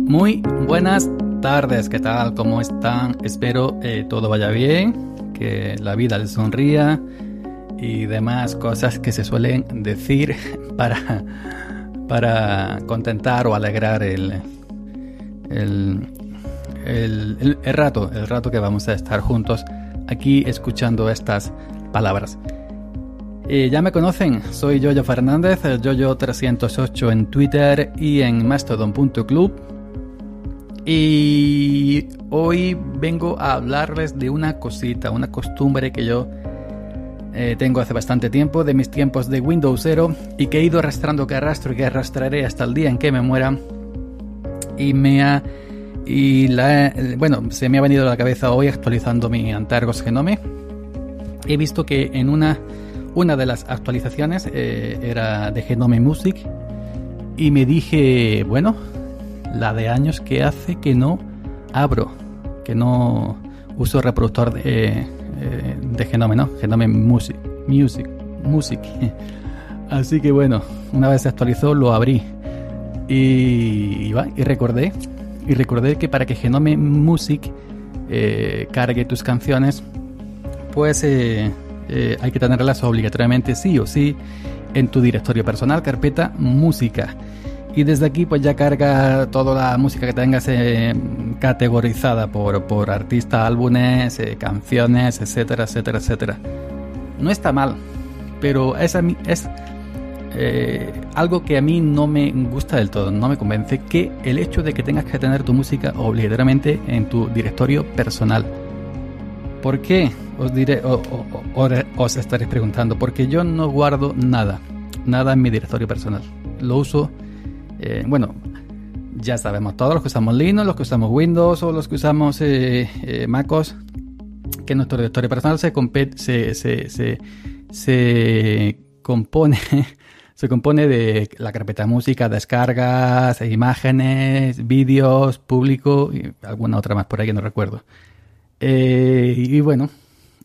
Muy buenas tardes, ¿qué tal? ¿Cómo están? Espero todo vaya bien, que la vida les sonría y demás cosas que se suelen decir para contentar o alegrar el rato que vamos a estar juntos aquí escuchando estas palabras. Ya me conocen, soy Yoyo Fernández, Yoyo308 en Twitter y en mastodon.club. Y hoy vengo a hablarles de una cosita, una costumbre que yo tengo hace bastante tiempo, de mis tiempos de Windowsero, y que he ido arrastrando, que arrastro y que arrastraré hasta el día en que me muera. Y se me ha venido a la cabeza hoy actualizando mi Antergos Genome. He visto que en una de las actualizaciones era de Genome Music, y me dije, bueno, la de años que hace que no abro, que no uso reproductor de Genome, ¿no? Genome Music. Así que bueno, una vez se actualizó lo abrí y recordé que para que Genome Music cargue tus canciones, pues hay que tenerlas obligatoriamente sí o sí en tu directorio personal, carpeta música. Y desde aquí pues ya carga toda la música que tengas categorizada por artista, álbumes, canciones, etcétera, etcétera, etcétera. No está mal, pero es algo que a mmí no me gusta del todo, no me convence, que el hecho de que tengas que tener tu música obligatoriamente en tu directorio personal. ¿Por qué? Os diré, os estaréis preguntando, porque yo no guardo nada en mi directorio personal. Lo uso, ya sabemos, todos los que usamos Linux, los que usamos Windows o los que usamos MacOS, que nuestro directorio personal se compone de la carpeta música, descargas, imágenes, vídeos, público y alguna otra más por ahí que no recuerdo.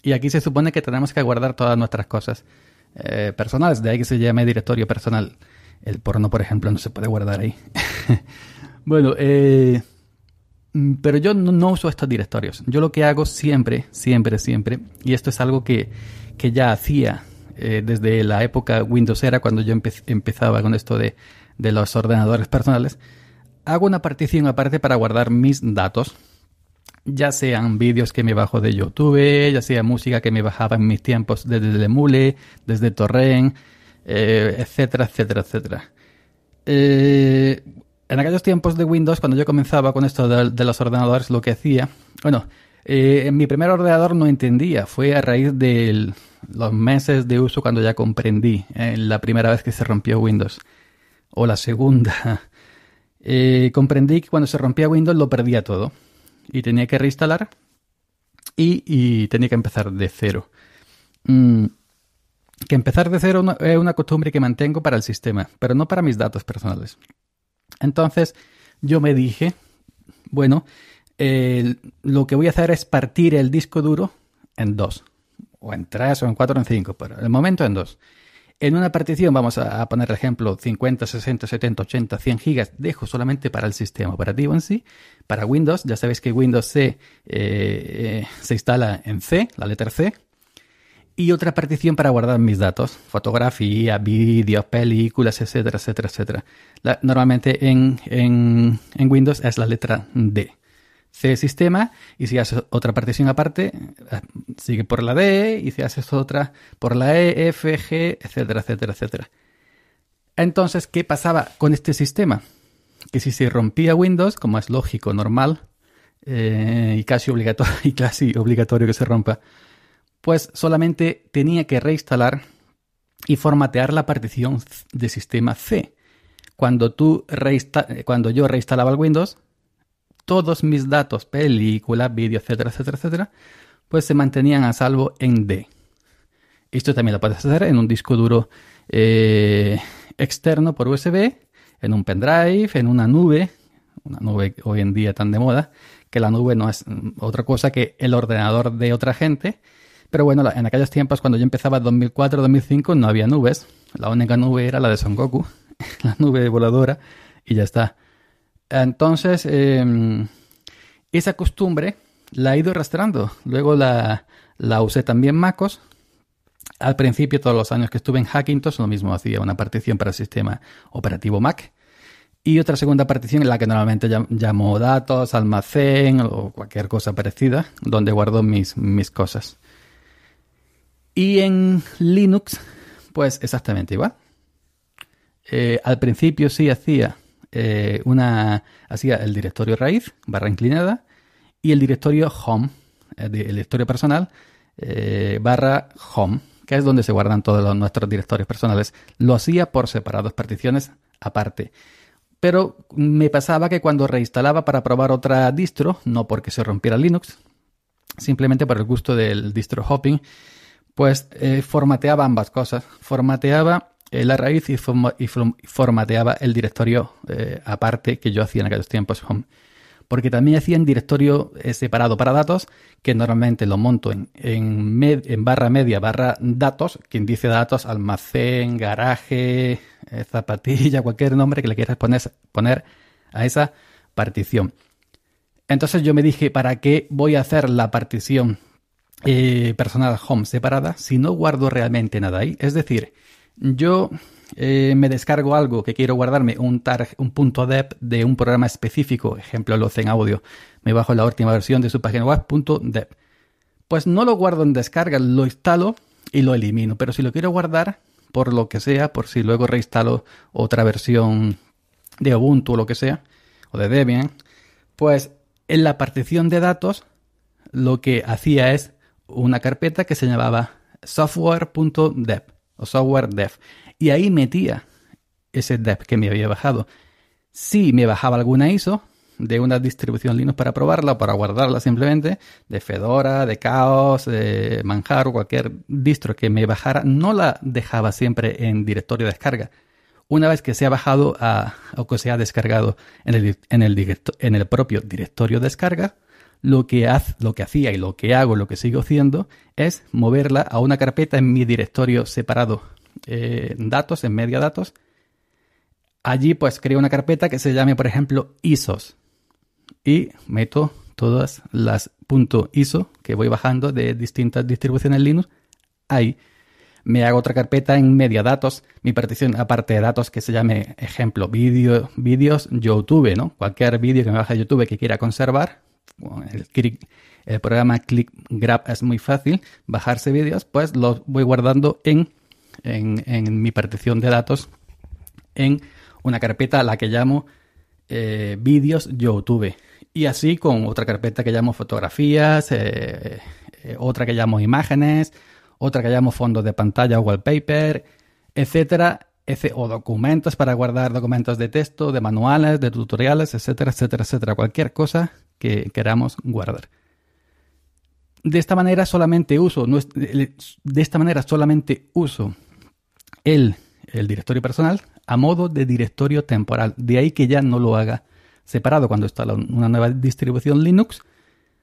Y aquí se supone que tenemos que guardar todas nuestras cosas personales, de ahí que se llame directorio personal. El porno, por ejemplo, no se puede guardar ahí. Bueno, pero yo no uso estos directorios. Yo lo que hago siempre, y esto es algo que ya hacía desde la época Windowsera, cuando yo empezaba con esto de los ordenadores personales, hago una partición aparte para guardar mis datos. Ya sean vídeos que me bajo de YouTube, ya sea música que me bajaba en mis tiempos desde el Emule, desde Torrent, etcétera, etcétera, etcétera. En aquellos tiempos de Windows, cuando yo comenzaba con esto de los ordenadores, lo que hacía... en mi primer ordenador no entendía. Fue a raíz de los meses de uso cuando ya comprendí la primera vez que se rompió Windows. O la segunda. Comprendí que cuando se rompía Windows lo perdía todo. Y tenía que reinstalar y tenía que empezar de cero. Que empezar de cero es una costumbre que mantengo para el sistema, pero no para mis datos personales. Entonces yo me dije, bueno, lo que voy a hacer es partir el disco duro en dos, o en tres, o en cuatro, o en cinco, pero el momento en dos. En una partición vamos a poner ejemplo 50, 60, 70, 80, 100 gigas. Dejo solamente para el sistema operativo en sí. Para Windows, ya sabéis que Windows C se instala en C, la letra C. Y otra partición para guardar mis datos. Fotografía, vídeos, películas, etcétera, etcétera, etcétera. Normalmente en Windows es la letra D. C sistema, y si haces otra partición aparte, sigue por la D, y si haces otra por la E, F, G, etcétera, etcétera, etcétera. Entonces, ¿qué pasaba con este sistema? Que si se rompía Windows, como es lógico, normal, y casi obligatorio que se rompa, pues solamente tenía que reinstalar y formatear la partición de sistema C. Cuando yo reinstalaba el Windows, todos mis datos, películas, vídeos, etcétera, etcétera, etcétera, pues se mantenían a salvo en D. Esto también lo puedes hacer en un disco duro externo por USB, en un pendrive, en una nube hoy en día tan de moda, que la nube no es otra cosa que el ordenador de otra gente. Pero bueno, en aquellos tiempos, cuando yo empezaba en 2004, 2005, no había nubes. La única nube era la de Son Goku, la nube voladora, y ya está. Entonces, esa costumbre la he ido arrastrando. Luego la usé también MacOS. Al principio, todos los años que estuve en Hackintosh, lo mismo, hacía una partición para el sistema operativo Mac y otra segunda partición en la que normalmente llamo datos, almacén o cualquier cosa parecida, donde guardo mis cosas. Y en Linux, pues exactamente igual. Al principio sí hacía el directorio raíz, barra inclinada, y el directorio home, el directorio personal, barra home, que es donde se guardan todos nuestros directorios personales. Lo hacía por separados, particiones aparte. Pero me pasaba que cuando reinstalaba para probar otra distro, no porque se rompiera Linux, simplemente por el gusto del distro hopping, pues formateaba ambas cosas. Formateaba la raíz y formateaba el directorio aparte que yo hacía en aquellos tiempos home. Porque también hacía un directorio separado para datos, que normalmente lo monto en barra media, barra datos, quien dice datos, almacén, garaje, zapatilla, cualquier nombre que le quieras poner a esa partición. Entonces yo me dije, ¿para qué voy a hacer la partición personal home separada si no guardo realmente nada ahí? Es decir, yo me descargo algo que quiero guardarme, un punto .deb de un programa específico, ejemplo lo Zen Audio, me bajo la última versión de su página web, .deb. Pues no lo guardo en descarga, lo instalo y lo elimino. Pero si lo quiero guardar, por lo que sea, por si luego reinstalo otra versión de Ubuntu o lo que sea, o de Debian, pues en la partición de datos lo que hacía es una carpeta que se llamaba software.deb o software.dev. Y ahí metía ese deb que me había bajado. Si me bajaba alguna ISO de una distribución Linux para probarla o para guardarla simplemente, de Fedora, de Chaos, de Manjaro, cualquier distro que me bajara, no la dejaba siempre en directorio de descarga. Una vez que se ha bajado o que se ha descargado en el propio directorio de descarga, lo que hacía y lo que hago, lo que sigo haciendo, es moverla a una carpeta en mi directorio separado. Datos, en media datos. Allí pues creo una carpeta que se llame, por ejemplo, ISOs y meto todas las .iso que voy bajando de distintas distribuciones Linux ahí. Me hago otra carpeta en media datos, mi partición aparte de datos que se llame, ejemplo, vídeos YouTube, ¿no? Cualquier vídeo que me baje de YouTube que quiera conservar, el programa ClickGrab es muy fácil, bajarse vídeos, pues los voy guardando en mi partición de datos en una carpeta a la que llamo vídeos YouTube, y así con otra carpeta que llamo fotografías, otra que llamo imágenes, otra que llamo fondos de pantalla o wallpaper, etcétera, o documentos para guardar documentos de texto, de manuales, de tutoriales, etcétera, etcétera, etcétera, cualquier cosa que queramos guardar. De esta manera solamente uso el directorio personal a modo de directorio temporal. De ahí que ya no lo haga separado cuando instalo una nueva distribución Linux.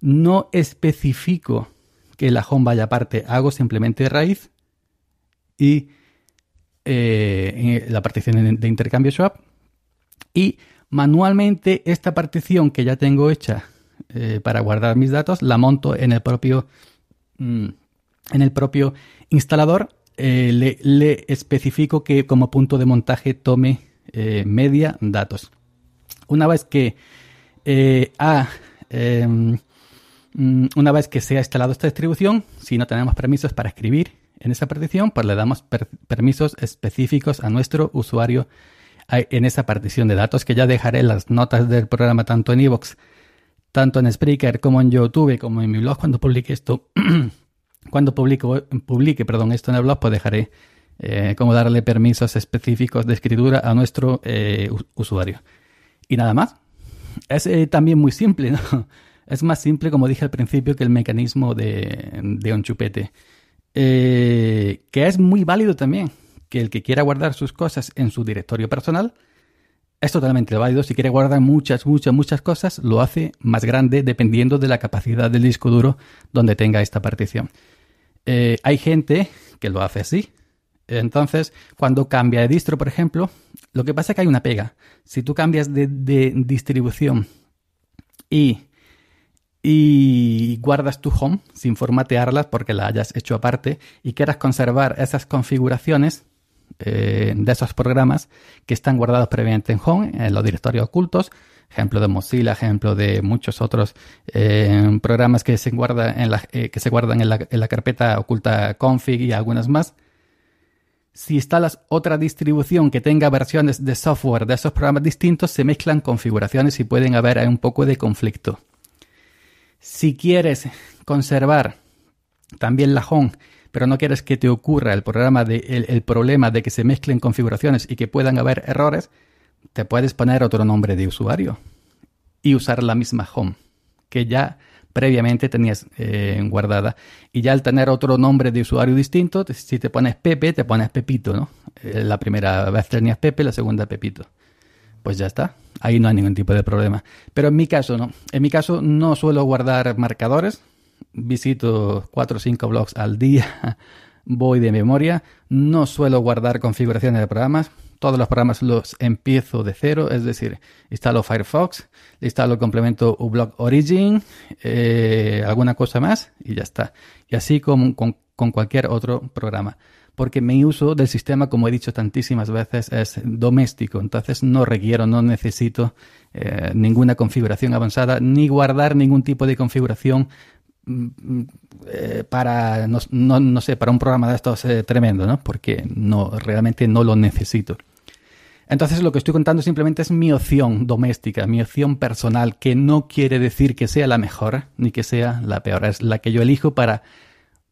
No especifico que la home vaya aparte, hago simplemente raíz y la partición de intercambio swap, y manualmente esta partición que ya tengo hecha para guardar mis datos la monto en el propio instalador. Le especifico que como punto de montaje tome media datos. Una vez que se ha instalado esta distribución, si no tenemos permisos para escribir en esa partición, pues le damos permisos específicos a nuestro usuario en esa partición de datos, que ya dejaré las notas del programa tanto en iVoox, tanto en Spreaker, como en YouTube, como en mi blog cuando publique esto. Cuando publique esto en el blog, pues dejaré cómo darle permisos específicos de escritura a nuestro usuario. Y nada más. Es también muy simple, ¿no? Es más simple, como dije al principio, que el mecanismo de un chupete. Que es muy válido también. Que el que quiera guardar sus cosas en su directorio personal es totalmente válido. Si quiere guardar muchas cosas, lo hace más grande dependiendo de la capacidad del disco duro donde tenga esta partición. Hay gente que lo hace así. Entonces, cuando cambia de distro, por ejemplo, lo que pasa es que hay una pega. Si tú cambias de distribución y guardas tu home sin formatearlas porque la hayas hecho aparte y quieras conservar esas configuraciones de esos programas que están guardados previamente en home, en los directorios ocultos, ejemplo de Mozilla, ejemplo de muchos otros programas que se guardan en la carpeta oculta config y algunas más. Si instalas otra distribución que tenga versiones de software de esos programas distintos, se mezclan configuraciones y pueden haber un poco de conflicto. Si quieres conservar también la home, pero no quieres que te ocurra el problema de que se mezclen configuraciones y que puedan haber errores, te puedes poner otro nombre de usuario y usar la misma home que ya previamente tenías guardada. Y ya al tener otro nombre de usuario distinto, si te pones Pepe, te pones Pepito, ¿no? La primera vez tenías Pepe, la segunda Pepito. Pues ya está. Ahí no hay ningún tipo de problema. Pero en mi caso no. En mi caso no suelo guardar marcadores. Visito 4 o 5 blogs al día. Voy de memoria. No suelo guardar configuraciones de programas. Todos los programas los empiezo de cero. Es decir, instalo Firefox, instalo complemento uBlock Origin, alguna cosa más y ya está. Y así con cualquier otro programa. Porque mi uso del sistema, como he dicho tantísimas veces, es doméstico. Entonces no necesito ninguna configuración avanzada, ni guardar ningún tipo de configuración para, no sé, para un programa de estos tremendo, ¿no? Porque realmente no lo necesito. Entonces lo que estoy contando simplemente es mi opción doméstica, mi opción personal, que no quiere decir que sea la mejor ni que sea la peor. Es la que yo elijo para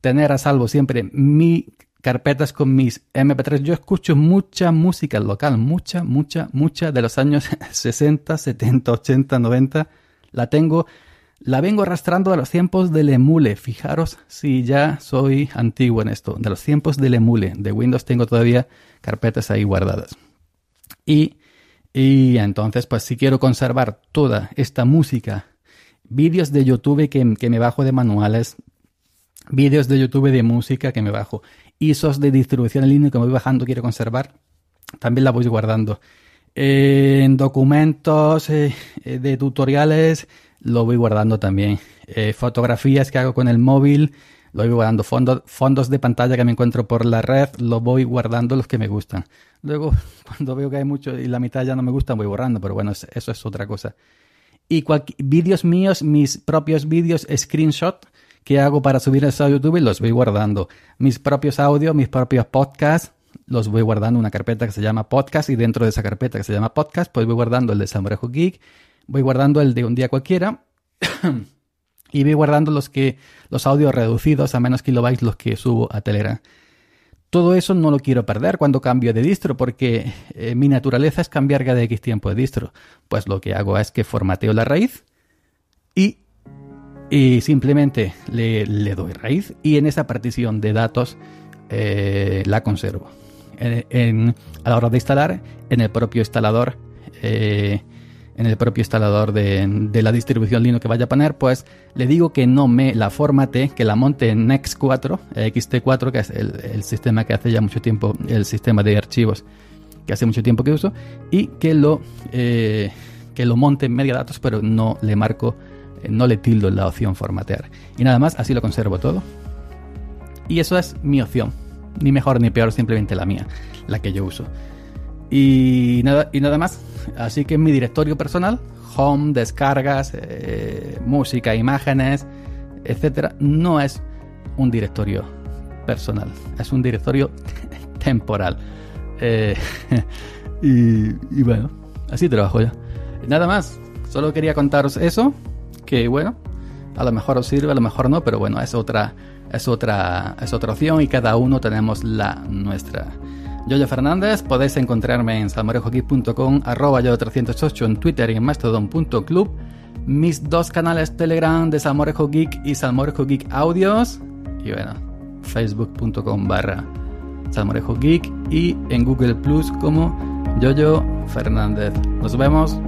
tener a salvo siempre mi carpetas con mis MP3. Yo escucho mucha música local, mucha de los años 60, 70, 80, 90. La vengo arrastrando a los tiempos del Emule. Fijaros si ya soy antiguo en esto. De los tiempos del Emule. De Windows tengo todavía carpetas ahí guardadas. Y entonces, pues si quiero conservar toda esta música, vídeos de YouTube que me bajo de manuales, vídeos de YouTube de música que me bajo, ISOs de distribución en línea que me voy bajando, quiero conservar, también la voy guardando. En documentos de tutoriales lo voy guardando también. Fotografías que hago con el móvil, lo voy guardando. Fondos de pantalla que me encuentro por la red, lo voy guardando los que me gustan. Luego, cuando veo que hay mucho y la mitad ya no me gustan, voy borrando, pero bueno, eso es otra cosa. Y vídeos míos, mis propios vídeos, screenshot que hago para subir eso a YouTube, los voy guardando. Mis propios audios, mis propios podcasts, los voy guardando en una carpeta que se llama podcast, y dentro de esa carpeta que se llama podcast, pues voy guardando el de Salmorejo Geek, voy guardando el de Un Día Cualquiera y voy guardando los audios reducidos a menos kilobytes, los que subo a Telegram. Todo eso no lo quiero perder cuando cambio de distro, porque mi naturaleza es cambiar cada X tiempo de distro. Pues lo que hago es que formateo la raíz y simplemente le doy raíz, y en esa partición de datos la conservo. A la hora de instalar, en el propio instalador de la distribución Linux que vaya a poner, pues le digo que no me la formate, que la monte en X4, XT4, que es el sistema que hace ya mucho tiempo, el sistema de archivos que hace mucho tiempo que uso, y que lo monte en Mediadatos, pero no le marco, no le tildo la opción formatear. Y nada más, así lo conservo todo. Y eso es mi opción. Ni mejor ni peor, simplemente la mía, la que yo uso. Y nada más. Así que en mi directorio personal, home, descargas, música, imágenes, etcétera, no es un directorio personal, es un directorio temporal. Y bueno, así trabajo ya. Nada más, solo quería contaros eso, que bueno, a lo mejor os sirve, a lo mejor no, pero bueno, es otra opción, y cada uno tenemos la nuestra. Yoyo Fernández, podéis encontrarme en salmorejogeek.com, @yoyo308 en Twitter y en mastodon.club. Mis dos canales Telegram de Salmorejo Geek y Salmorejo Geek Audios. Y bueno, facebook.com/Salmorejo Geek y en Google Plus como Yoyo Fernández. Nos vemos.